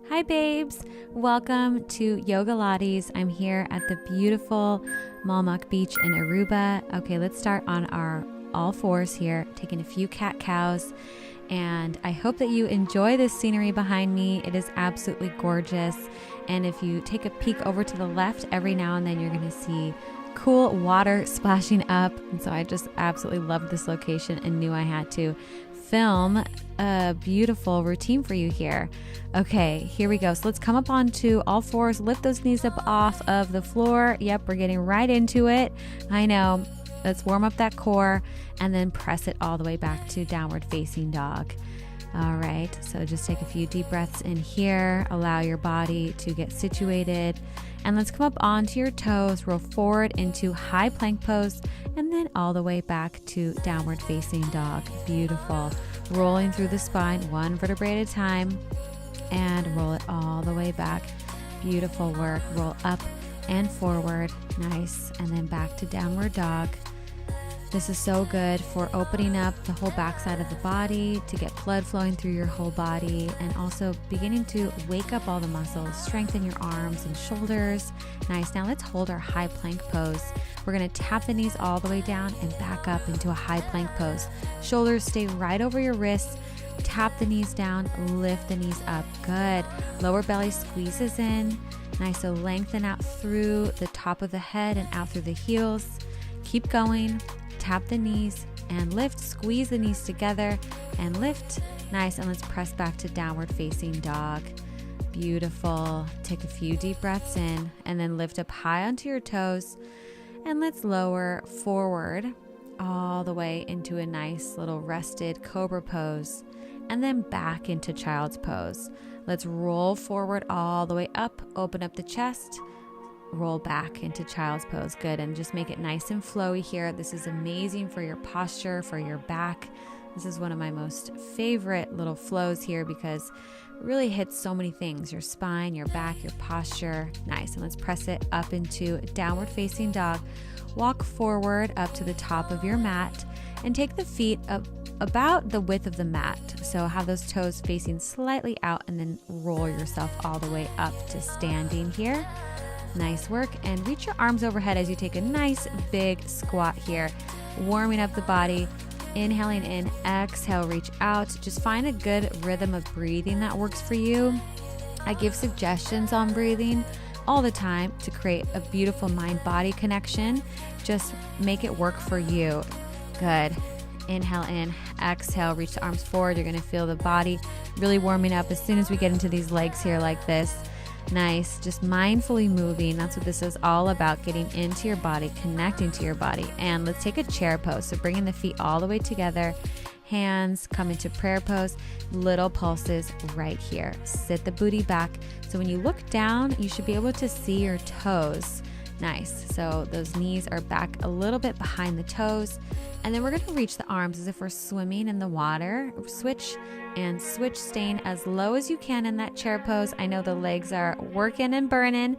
Hi babes, welcome to Yoga Pilates. I'm here at the beautiful Malmak Beach in Aruba. Okay, let's start on our all fours here, taking a few cat-cows. And I hope that you enjoy this scenery behind me. It is absolutely gorgeous. And if you take a peek over to the left, every now and then you're gonna see cool water splashing up. And so I just absolutely loved this location and knew I had to film a beautiful routine for you here. Okay, here we go. So let's come up onto all fours, lift those knees up off of the floor. Yep, we're getting right into it. I know. Let's warm up that core and then press it all the way back to downward facing dog. All right, so just take a few deep breaths in here. Allow your body to get situated. And let's come up onto your toes, roll forward into high plank pose, and then all the way back to downward facing dog. Beautiful. Rolling through the spine, one vertebrae at a time, and roll it all the way back. Beautiful work. Roll up and forward. Nice. And then back to downward dog. This is so good for opening up the whole backside of the body to get blood flowing through your whole body, and also beginning to wake up all the muscles, strengthen your arms and shoulders. Nice. Now let's hold our high plank pose. We're going to tap the knees all the way down and back up into a high plank pose. Shoulders stay right over your wrists. Tap the knees down, lift the knees up. Good. Lower belly squeezes in. Nice. So lengthen out through the top of the head and out through the heels. Keep going. Tap the knees and lift. Squeeze the knees together and lift. Nice. And let's press back to downward facing dog. Beautiful. Take a few deep breaths in and then lift up high onto your toes. And let's lower forward all the way into a nice little rested cobra pose, and then back into child's pose. Let's roll forward all the way up, open up the chest, roll back into child's pose. Good. And just make it nice and flowy here. This is amazing for your posture, for your back. This is one of my most favorite little flows here because it really hits so many things: your spine, your back, your posture. Nice. And let's press it up into downward facing dog. Walk forward up to the top of your mat and take the feet up about the width of the mat. So have those toes facing slightly out, and then roll yourself all the way up to standing here. Nice work. And reach your arms overhead as you take a nice big squat here, warming up the body. Inhaling in, exhale, reach out. Just find a good rhythm of breathing that works for you. I give suggestions on breathing all the time to create a beautiful mind-body connection. Just make it work for you. Good. Inhale in, exhale, reach the arms forward. You're going to feel the body really warming up as soon as we get into these legs here like this. Nice. Just mindfully moving. That's what this is all about, getting into your body, connecting to your body. And let's take a chair pose. So bringing the feet all the way together, hands come into prayer pose, little pulses right here. Sit the booty back. So when you look down, you should be able to see your toes. Nice. So those knees are back a little bit behind the toes. And then we're going to reach the arms as if we're swimming in the water. Switch and switch, staying as low as you can in that chair pose. I know the legs are working and burning.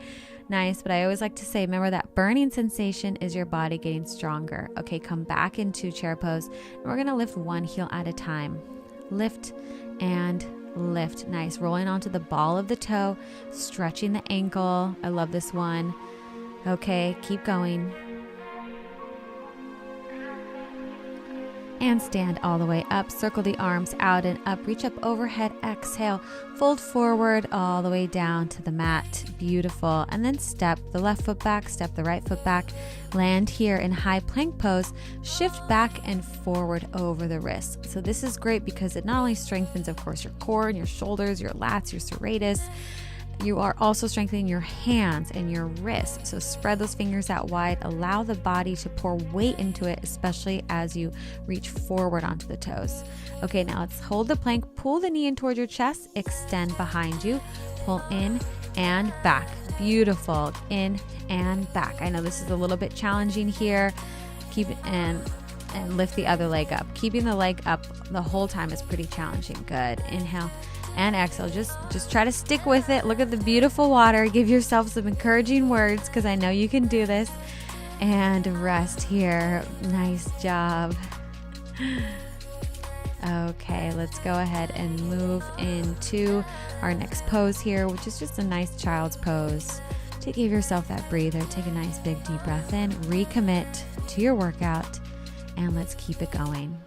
Nice. But I always like to say, remember that burning sensation is your body getting stronger. Okay, come back into chair pose. And we're going to lift one heel at a time. Lift and lift. Nice. Rolling onto the ball of the toe, stretching the ankle. I love this one. Okay, keep going. And stand all the way up. Circle the arms out and up. Reach up overhead. Exhale. Fold forward all the way down to the mat. Beautiful. And then step the left foot back. Step the right foot back. Land here in high plank pose. Shift back and forward over the wrists. So this is great because it not only strengthens, of course, your core and your shoulders, your lats, your serratus. You are also strengthening your hands and your wrists. So spread those fingers out wide. Allow the body to pour weight into it, especially as you reach forward onto the toes. Okay, now let's hold the plank. Pull the knee in towards your chest. Extend behind you. Pull in and back. Beautiful. In and back. I know this is a little bit challenging here. Keep it and lift the other leg up. Keeping the leg up the whole time is pretty challenging. Good. Inhale and exhale. Just try to stick with it. Look at the beautiful water. Give yourself some encouraging words because I know you can do this. And rest here. Nice job. Okay, let's go ahead and move into our next pose here, which is just a nice child's pose. To give yourself that breather, take a nice big deep breath in, recommit to your workout, and let's keep it going.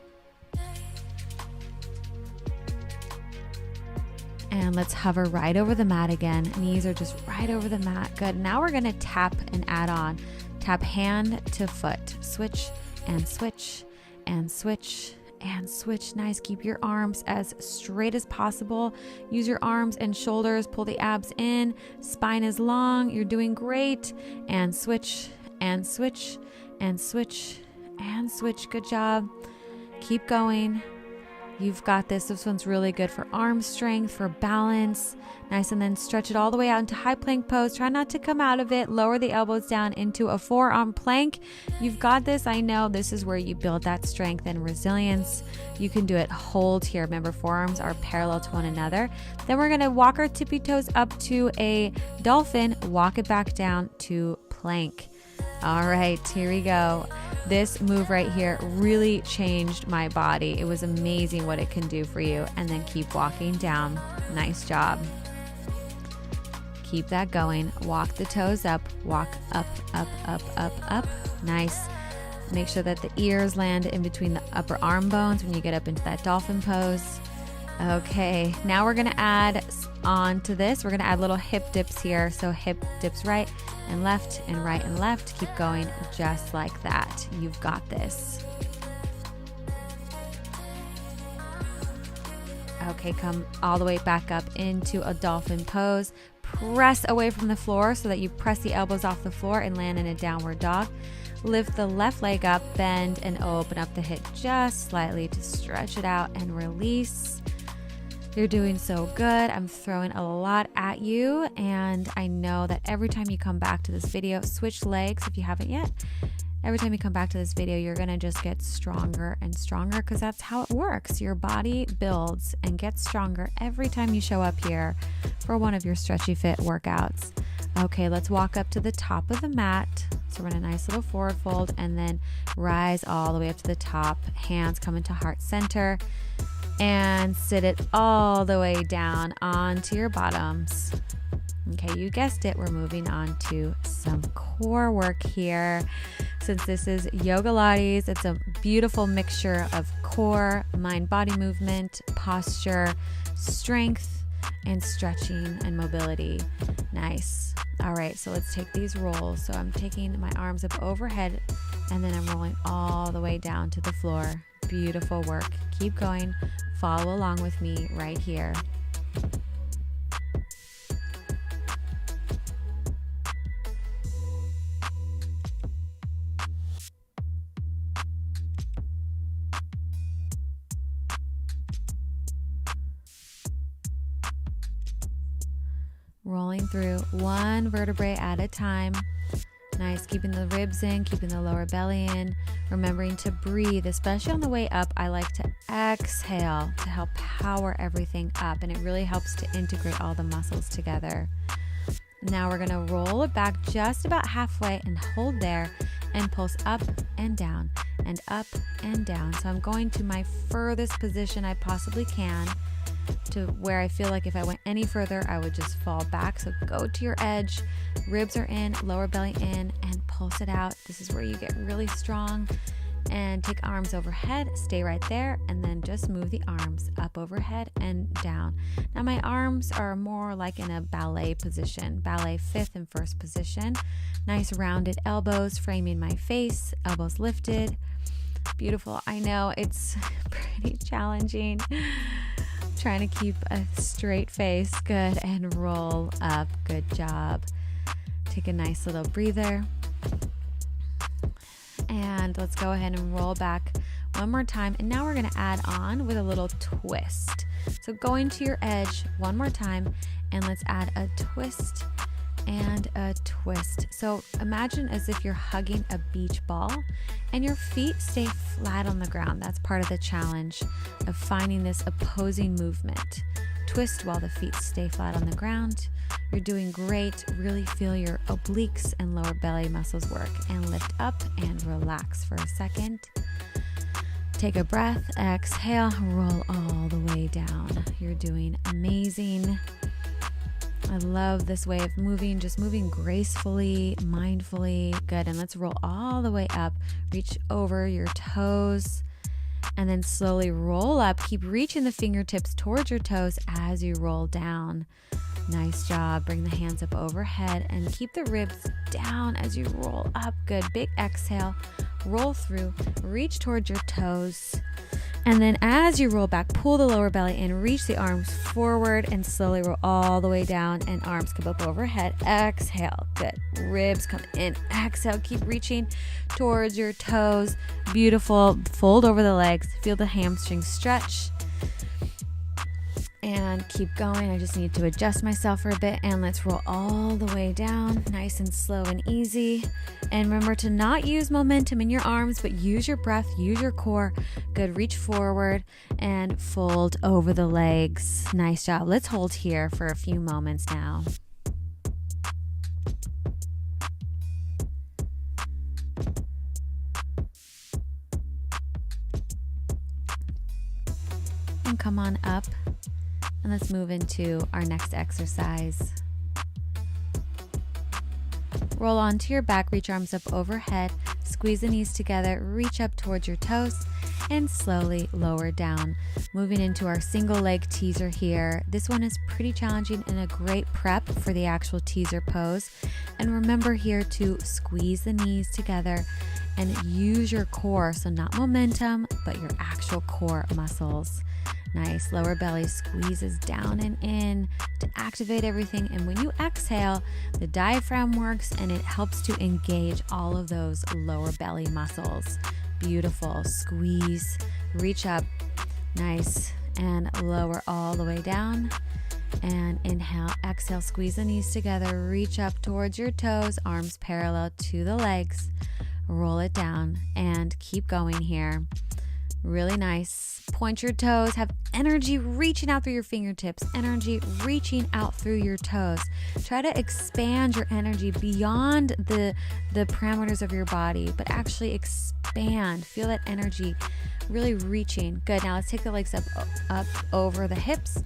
And let's hover right over the mat again. Knees are just right over the mat. Good. Now we're going to tap and add on. Tap hand to foot. Switch and switch and switch and switch. Nice. Keep your arms as straight as possible. Use your arms and shoulders. Pull the abs in. Spine is long. You're doing great. And switch and switch and switch and switch. Good job. Keep going. You've got this. This one's really good for arm strength, for balance. Nice. And then stretch it all the way out into high plank pose. Try not to come out of it. Lower the elbows down into a forearm plank. You've got this. I know this is where you build that strength and resilience. You can do it. Hold here. Remember, forearms are parallel to one another. Then we're going to walk our tippy toes up to a dolphin. Walk it back down to plank. All right, here we go. This move right here really changed my body. It was amazing what it can do for you. And then keep walking down. Nice job. Keep that going. Walk the toes up. Walk up, up, up, up, up. Nice. Make sure that the ears land in between the upper arm bones when you get up into that dolphin pose. Okay, now we're going to add on to this. We're going to add little hip dips here. So hip dips right and right and left. Keep going just like that. You've got this. Okay, come all the way back up into a dolphin pose. Press away from the floor so that you press the elbows off the floor and land in a downward dog. Lift the left leg up, bend and open up the hip just slightly to stretch it out and release. You're doing so good. I'm throwing a lot at you, and I know that every time you come back to this video, switch legs if you haven't yet. Every time you come back to this video, you're going to just get stronger and stronger because that's how it works. Your body builds and gets stronger every time you show up here for one of your Stretchy Fit workouts. Okay, let's walk up to the top of the mat. So we're in a nice little forward fold and then rise all the way up to the top. Hands come into heart center and sit it all the way down onto your bottoms. Okay, you guessed it. We're moving on to some core work here. Since this is Yoga Pilates, it's a beautiful mixture of core, mind-body movement, posture, strength, and stretching and mobility. Nice. All right, so let's take these rolls. So I'm taking my arms up overhead and then I'm rolling all the way down to the floor. Beautiful work. Keep going. Follow along with me right here. Rolling through one vertebrae at a time. Nice, keeping the ribs in, keeping the lower belly in, remembering to breathe, especially on the way up. I like to exhale to help power everything up, and it really helps to integrate all the muscles together. Now we're gonna roll it back just about halfway and hold there and pulse up and down and up and down. So I'm going to my furthest position I possibly can, to where I feel like if I went any further, I would just fall back. So go to your edge, ribs are in, lower belly in, and pulse it out. This is where you get really strong. And take arms overhead, stay right there, and then just move the arms up overhead and down. Now my arms are more like in a ballet position, ballet fifth and first position. Nice rounded elbows framing my face, elbows lifted. Beautiful. I know it's pretty challenging. Trying to keep a straight face. Good. And roll up. Good job. Take a nice little breather. And let's go ahead and roll back one more time. And now we're going to add on with a little twist. So going to your edge one more time, and let's add a twist and a twist. So imagine as if you're hugging a beach ball and your feet stay flat on the ground. That's part of the challenge of finding this opposing movement. Twist while the feet stay flat on the ground. You're doing great. Really feel your obliques and lower belly muscles work, and lift up and relax for a second. Take a breath, exhale, roll all the way down. You're doing amazing. I love this way of moving, just moving gracefully, mindfully. Good. And let's roll all the way up. Reach over your toes and then slowly roll up. Keep reaching the fingertips towards your toes as you roll down. Nice job. Bring the hands up overhead and keep the ribs down as you roll up. Good. Big exhale. Roll through. Reach towards your toes. And then as you roll back, pull the lower belly in, reach the arms forward and slowly roll all the way down and arms come up overhead. Exhale. Good. Ribs come in. Exhale. Keep reaching towards your toes. Beautiful. Fold over the legs. Feel the hamstrings stretch. And keep going. I just need to adjust myself for a bit. And let's roll all the way down. Nice and slow and easy. And remember to not use momentum in your arms, but use your breath, use your core. Good. Reach forward and fold over the legs. Nice job. Let's hold here for a few moments now. And come on up. And let's move into our next exercise. Roll onto your back, reach arms up overhead, squeeze the knees together, reach up towards your toes, and slowly lower down. Moving into our single leg teaser here. This one is pretty challenging and a great prep for the actual teaser pose. And remember here to squeeze the knees together and use your core. So not momentum, but your actual core muscles. Nice. Lower belly squeezes down and in to activate everything. And when you exhale, the diaphragm works and it helps to engage all of those lower belly muscles. Beautiful. Squeeze, reach up. Nice. And lower all the way down. And inhale, exhale, squeeze the knees together, reach up towards your toes, arms parallel to the legs. Roll it down and keep going here. Really nice. Point your toes. Have energy reaching out through your fingertips. Energy reaching out through your toes. Try to expand your energy beyond the parameters of your body, but actually expand. Feel that energy really reaching. Good. Now let's take the legs up over the hips.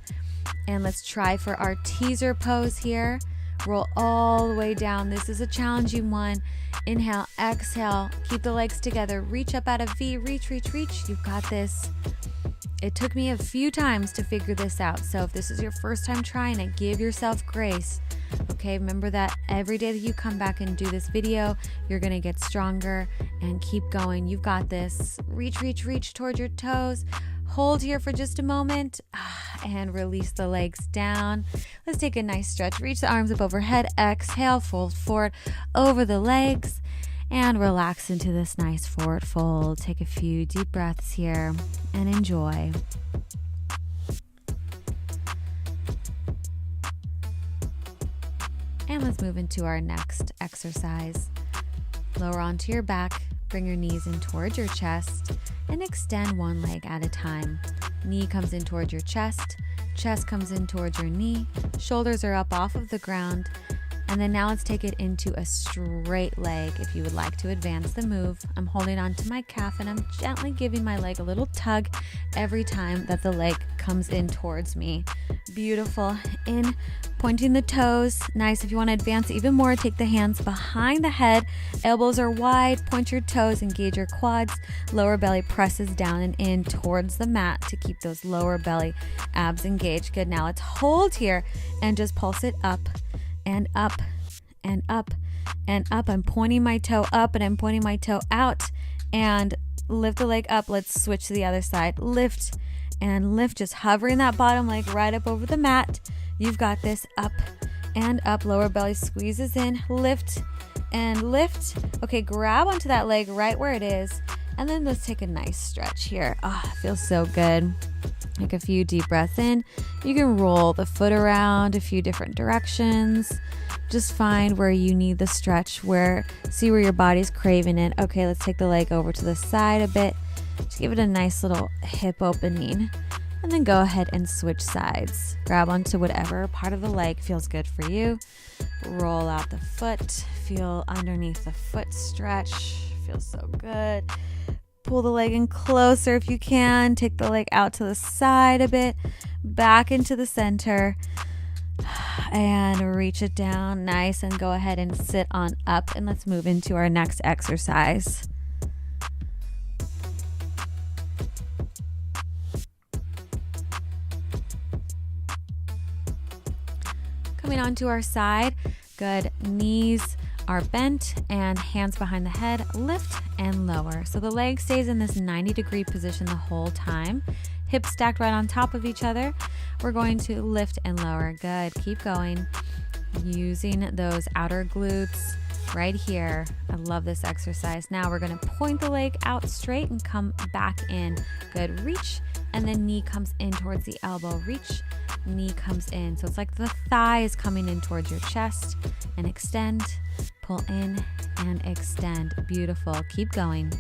And let's try for our teaser pose here. Roll all the way down. This is a challenging one. Inhale, exhale, keep the legs together. Reach up out of V, reach, reach, reach. You've got this. It took me a few times to figure this out. So if this is your first time trying it, give yourself grace. Okay, remember that every day that you come back and do this video, you're gonna get stronger and keep going. You've got this. Reach, reach, reach towards your toes. Hold here for just a moment and release the legs down. Let's take a nice stretch. Reach the arms up overhead. Exhale, fold forward over the legs and relax into this nice forward fold. Take a few deep breaths here and enjoy. And let's move into our next exercise. Lower onto your back. Bring your knees in towards your chest and extend one leg at a time. Knee comes in towards your chest comes in towards your knee, shoulders are up off of the ground, and then now let's take it into a straight leg. If you would like to advance the move, I'm holding on to my calf and I'm gently giving my leg a little tug every time that the leg comes in towards me. Beautiful. In, pointing the toes. Nice. If you want to advance even more, take the hands behind the head. Elbows are wide. Point your toes. Engage your quads. Lower belly presses down and in towards the mat to keep those lower belly abs engaged. Good. Now let's hold here and just pulse it up and up and up and up. I'm pointing my toe up and I'm pointing my toe out and lift the leg up. Let's switch to the other side. Lift and lift, just hovering that bottom leg right up over the mat. You've got this. Up and up. Lower belly squeezes in. Lift and lift. Okay, grab onto that leg right where it is. And then let's take a nice stretch here. Oh, it feels so good. Take a few deep breaths in. You can roll the foot around a few different directions. Just find where you need the stretch, see where your body's craving it. Okay, let's take the leg over to the side a bit. Just give it a nice little hip opening. And then go ahead and switch sides. Grab onto whatever part of the leg feels good for you. Roll out the foot. Feel underneath the foot stretch. Feels so good. pull the leg in closer if you can. Take the leg out to the side a bit, back into the center, and reach it down. Nice. And go ahead and sit on up, and let's move into our next exercise. Coming onto our side. Good. Knees are bent and hands behind the head. Lift and lower. So the leg stays in this 90-degree position the whole time. Hips stacked right on top of each other. We're going to lift and lower. Good. Keep going. Using those outer glutes right here. I love this exercise. Now we're going to point the leg out straight and come back in. Good. Reach, and then knee comes in towards the elbow. Reach, knee comes in. So it's like the thigh is coming in towards your chest, and extend, pull in and extend. Beautiful. Keep going.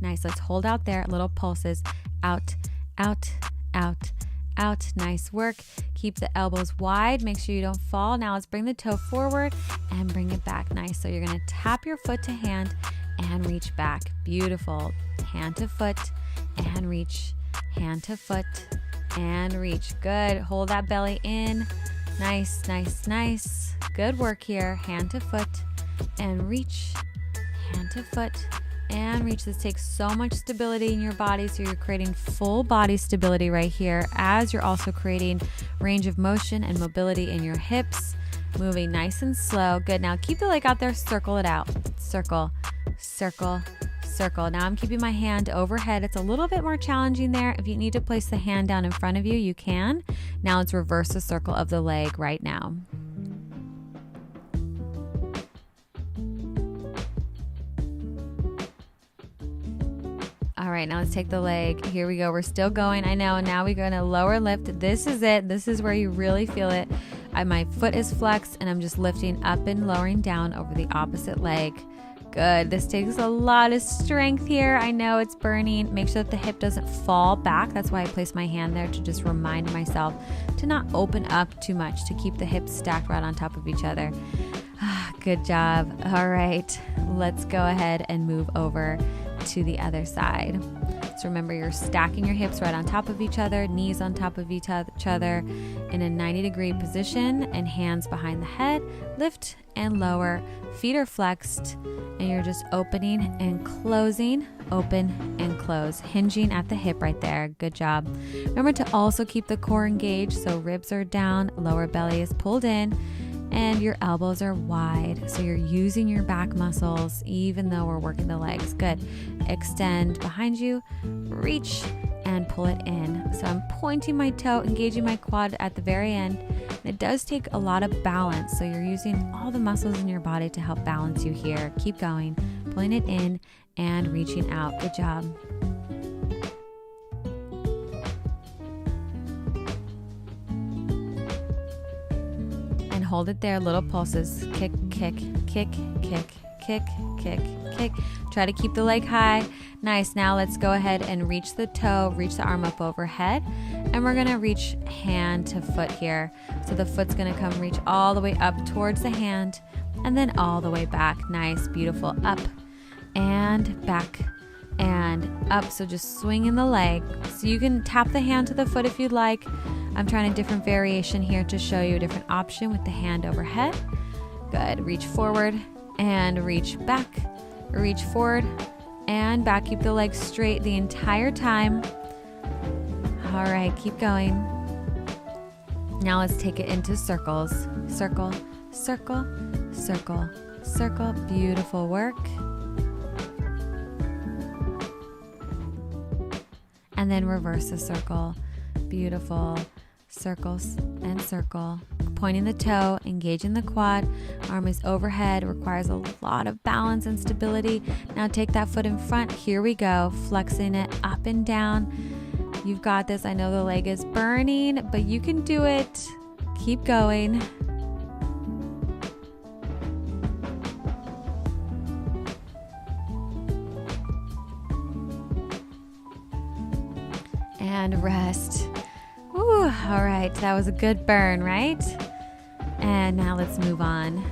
Nice. Let's hold out there. Little pulses. Out, out, out, out. Nice work. Keep the elbows wide. Make sure you don't fall. Now let's bring the toe forward and bring it back. Nice. So you're going to tap your foot to hand and reach back. Beautiful. Hand to foot and reach. Hand to foot and reach. Good. Hold that belly in. Nice, nice, nice. Good work here. Hand to foot and reach. Hand to foot and reach. This takes so much stability in your body, so you're creating full body stability right here, as you're also creating range of motion and mobility in your hips. Moving nice and slow. Good. Now keep the leg out there. Circle it out. Circle, circle, circle. Now I'm keeping my hand overhead. It's a little bit more challenging there. If you need to place the hand down in front of you, you can. Now let's reverse the circle of the leg right now. All right, now let's take the leg. Here we go. We're still going. I know. Now we're going to lower lift. This is it. This is where you really feel it. My foot is flexed, and I'm just lifting up and lowering down over the opposite leg. Good. This takes a lot of strength here. I know it's burning. Make sure that the hip doesn't fall back. That's why I place my hand there, to just remind myself to not open up too much, to keep the hips stacked right on top of each other. Good job. All right, let's go ahead and move over to the other side. So remember, you're stacking your hips right on top of each other, knees on top of each other in a 90-degree position, and hands behind the head. Lift and lower. Feet are flexed, and you're just opening and closing, open and close, hinging at the hip right there. Good job. Remember to also keep the core engaged, so ribs are down, lower belly is pulled in, and your elbows are wide. So you're using your back muscles even though we're working the legs. Good. Extend behind you, reach, and pull it in. So I'm pointing my toe, engaging my quad at the very end. It does take a lot of balance. So you're using all the muscles in your body to help balance you here. Keep going, pulling it in and reaching out. Good job. Hold it there. Little pulses. Kick, kick, kick, kick, kick, kick, kick. Try to keep the leg high. Nice. Now let's go ahead and reach the toe, reach the arm up overhead, and we're going to reach hand to foot here. So the foot's going to come reach all the way up towards the hand, and then all the way back. Nice. Beautiful. Up and back and up. So just swinging the leg. So you can tap the hand to the foot if you'd like. I'm trying a different variation here to show you a different option with the hand overhead. Good. Reach forward and reach back. Reach forward and back. Keep the legs straight the entire time. All right, keep going. Now let's take it into circles. Circle, circle, circle, circle. Beautiful work. And then reverse the circle. Beautiful. Circles and circle. Pointing the toe, engaging the quad. Arm is overhead. Requires a lot of balance and stability. Now take that foot in front. Here we go. Flexing it up and down. You've got this. I know the leg is burning, but you can do it. Keep going. And rest. Ooh, All right, that was a good burn, right? And now let's move on.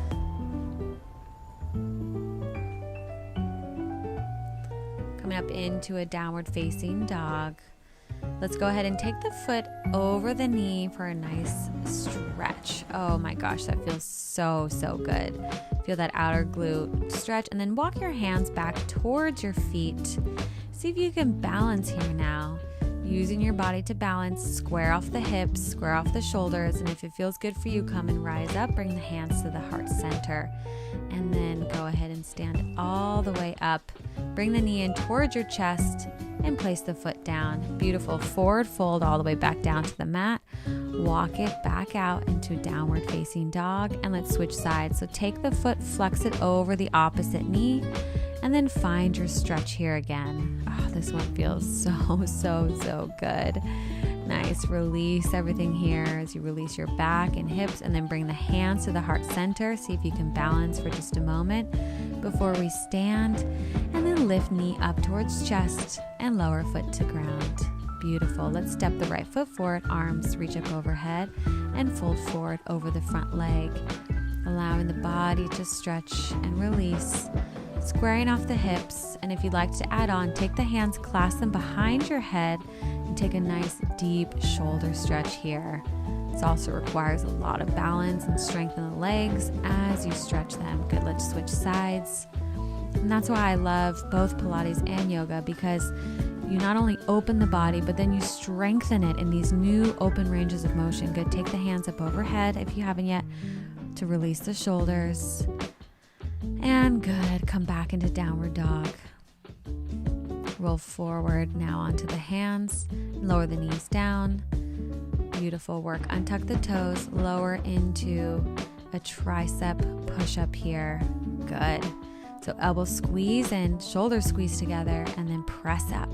Coming up into a downward facing dog. Let's go ahead and take the foot over the knee for a nice stretch. Oh my gosh, that feels so, so good. Feel that outer glute stretch, and then walk your hands back towards your feet. See if you can balance here now. Using your body to balance, square off the hips, square off the shoulders, and if it feels good for you, come and rise up, bring the hands to the heart center, and then go ahead and stand all the way up. Bring the knee in towards your chest and place the foot down. Beautiful. Forward fold all the way back down to the mat. Walk it back out into downward facing dog, and let's switch sides. So take the foot, flex it over the opposite knee, and then find your stretch here again. Oh, this one feels so, so, so good. Nice. Release everything here as you release your back and hips, and then bring the hands to the heart center. See if you can balance for just a moment before we stand, and then lift knee up towards chest and lower foot to ground. Beautiful. Let's step the right foot forward, arms reach up overhead, and fold forward over the front leg, allowing the body to stretch and release. Squaring off the hips, and if you'd like to add on, take the hands, clasp them behind your head, and take a nice deep shoulder stretch here. This also requires a lot of balance and strength in the legs as you stretch them. Good, let's switch sides. And that's why I love both Pilates and yoga, because you not only open the body, but then you strengthen it in these new open ranges of motion. Good, take the hands up overhead if you haven't yet to release the shoulders. And good, come back into downward dog. Roll forward now onto the hands, lower the knees down. Beautiful work. Untuck the toes, lower into a tricep push-up here. Good. So elbow squeeze and shoulder squeeze together, and then press up.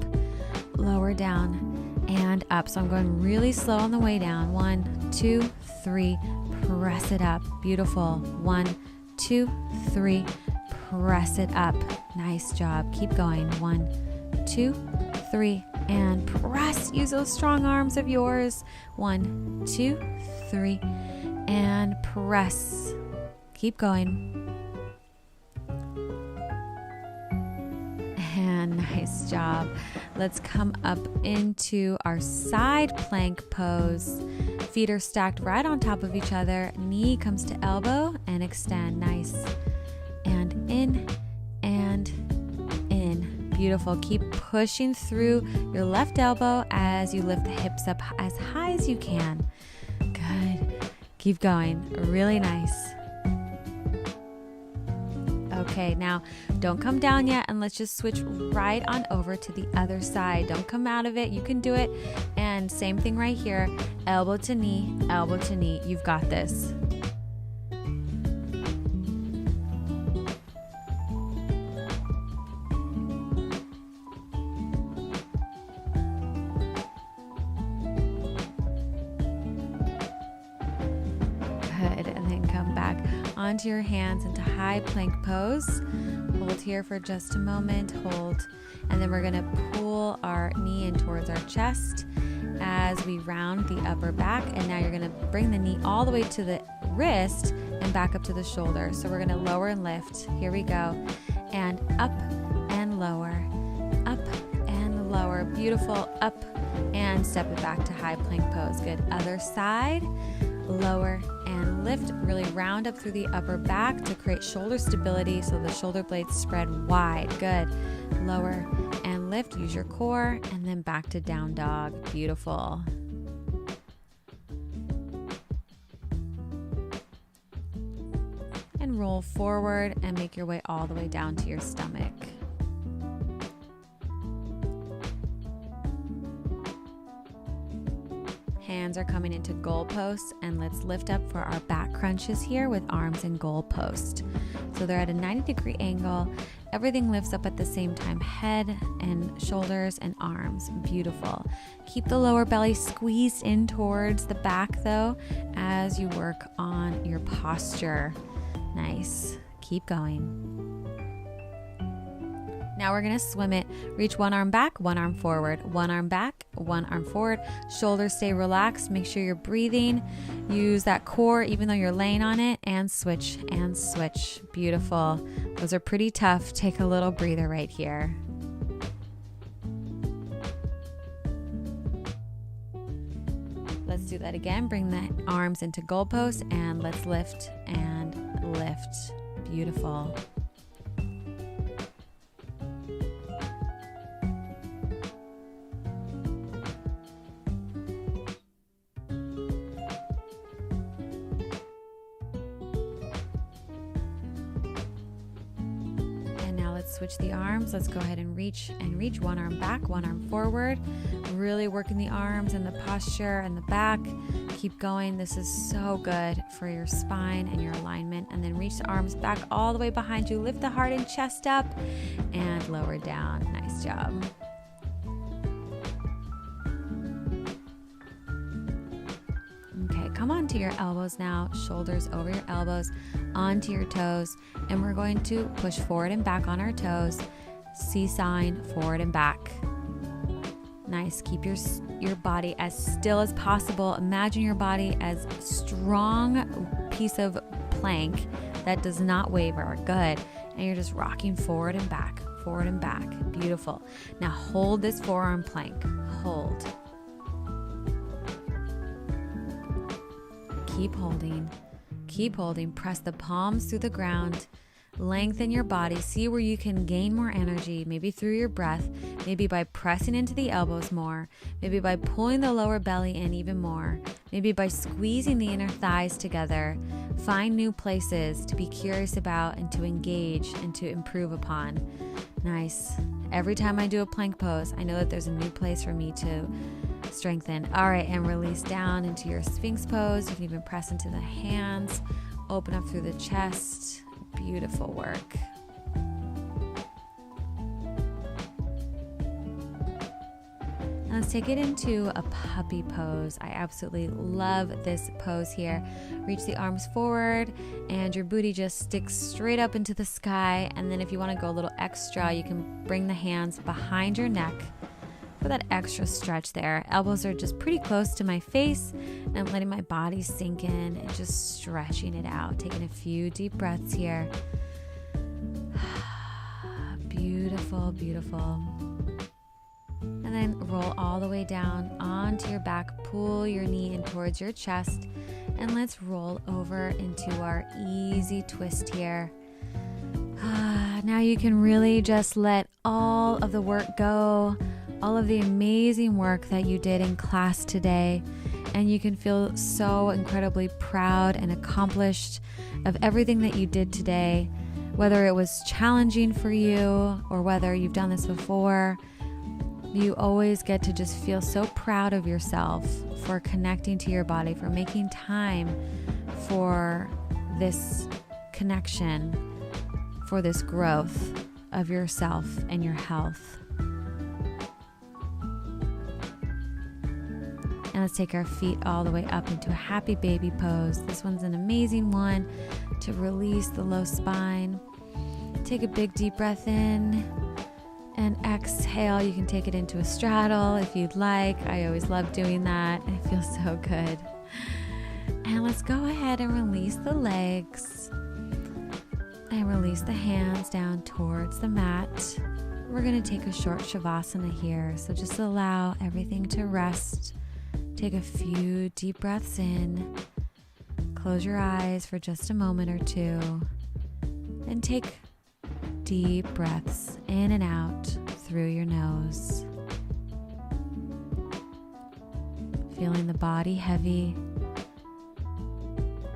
Lower down and up. So I'm going really slow on the way down. 1, 2, 3, press it up. Beautiful. 1, 2, 3, press it up. Nice job. Keep going. 1, 2, 3, and press. Use those strong arms of yours. 1, 2, 3, and press. Keep going. And nice job. Let's come up into our side plank pose. Feet are stacked right on top of each other. Knee comes to elbow and extend. Nice. And in and in. Beautiful. Keep pushing through your left elbow as you lift the hips up as high as you can. Good. Keep going. Really nice. Okay, now don't come down yet, and let's just switch right on over to the other side. Don't come out of it. You can do it. And same thing right here. Elbow to knee, elbow to knee. You've got this. Good, and then come back onto your hands into high plank pose. Hold here for just a moment, hold, and then we're gonna pull our knee in towards our chest as we round the upper back, and now you're gonna bring the knee all the way to the wrist and back up to the shoulder. So we're gonna lower and lift. Here we go. And up and lower, up and lower. Beautiful. Up and step it back to high plank pose. Good. Other side. Lower and lift. Really round up through the upper back to create shoulder stability so the shoulder blades spread wide. Good. Lower and lift. Use your core, and then back to down dog. Beautiful. And roll forward and make your way all the way down to your stomach. Hands are coming into goal posts, and let's lift up for our back crunches here with arms in goal post. So they're at a 90-degree angle. Everything lifts up at the same time, head and shoulders and arms. Beautiful. Keep the lower belly squeezed in towards the back though as you work on your posture. Nice. Keep going. Now we're gonna swim it. Reach one arm back, one arm forward, one arm back, one arm forward. Shoulders stay relaxed. Make sure you're breathing. Use that core even though you're laying on it, and switch and switch. Beautiful. Those are pretty tough. Take a little breather right here. Let's do that again. Bring the arms into goalpost and let's lift and lift. Beautiful. Switch the arms. Let's go ahead and reach one arm back, one arm forward. Really working the arms and the posture and the back. Keep going. This is so good for your spine and your alignment. And then reach the arms back all the way behind you. Lift the heart and chest up and lower down. Nice job. Okay, come onto your elbows now. Shoulders over your elbows, onto your toes. And we're going to push forward and back on our toes. Seesawing forward and back. Nice. Keep your body as still as possible. Imagine your body as a strong piece of plank that does not waver. Good. And you're just rocking forward and back, forward and back. Beautiful. Now hold this forearm plank. Hold. Keep holding. Keep holding. Press the palms through the ground. Lengthen your body. See where you can gain more energy, maybe through your breath, maybe by pressing into the elbows more, maybe by pulling the lower belly in even more, maybe by squeezing the inner thighs together. Find new places to be curious about and to engage and to improve upon. Nice. Every time I do a plank pose, I know that there's a new place for me to strengthen. All right, and release down into your Sphinx pose. You can even press into the hands, open up through the chest. Beautiful work. Now let's take it into a puppy pose. I absolutely love this pose here. Reach the arms forward and your booty just sticks straight up into the sky. And then if you want to go a little extra, you can bring the hands behind your neck for that extra stretch there. Elbows are just pretty close to my face, and I'm letting my body sink in and just stretching it out. Taking a few deep breaths here. Beautiful, beautiful. And then roll all the way down onto your back. Pull your knee in towards your chest, and let's roll over into our easy twist here. Now you can really just let all of the work go, all of the amazing work that you did in class today, and you can feel so incredibly proud and accomplished of everything that you did today, whether it was challenging for you or whether you've done this before. You always get to just feel so proud of yourself for connecting to your body, for making time for this connection, for this growth of yourself and your health. And let's take our feet all the way up into a happy baby pose. This one's an amazing one to release the low spine. Take a big deep breath in and exhale. You can take it into a straddle if you'd like. I always love doing that. It feels so good. And let's go ahead and release the legs and release the hands down towards the mat. We're going to take a short shavasana here. So just allow everything to rest. Take a few deep breaths in. Close your eyes for just a moment or two. And take deep breaths in and out through your nose. Feeling the body heavy.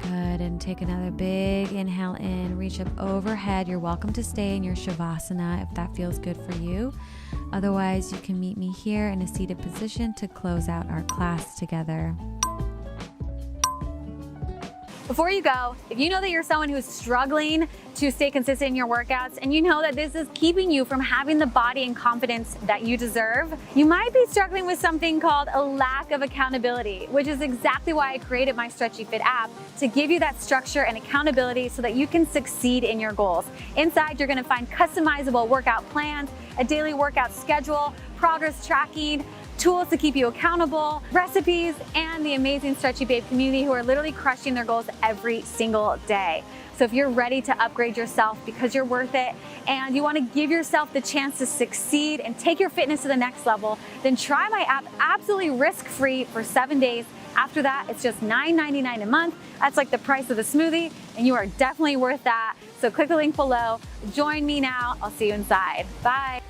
Good. And take another big inhale in. Reach up overhead. You're welcome to stay in your shavasana if that feels good for you. Otherwise, you can meet me here in a seated position to close out our class together. Before you go, if you know that you're someone who's struggling to stay consistent in your workouts and you know that this is keeping you from having the body and confidence that you deserve, you might be struggling with something called a lack of accountability, which is exactly why I created my Stretchy Fit app, to give you that structure and accountability so that you can succeed in your goals. Inside, you're gonna find customizable workout plans, a daily workout schedule, progress tracking, tools to keep you accountable, recipes, and the amazing Stretchy Babe community who are literally crushing their goals every single day. So if you're ready to upgrade yourself because you're worth it and you want to give yourself the chance to succeed and take your fitness to the next level, then try my app absolutely risk-free for 7 days. After that, it's just $9.99 a month. That's like the price of the smoothie, and you are definitely worth that. So click the link below. Join me now. I'll see you inside. Bye.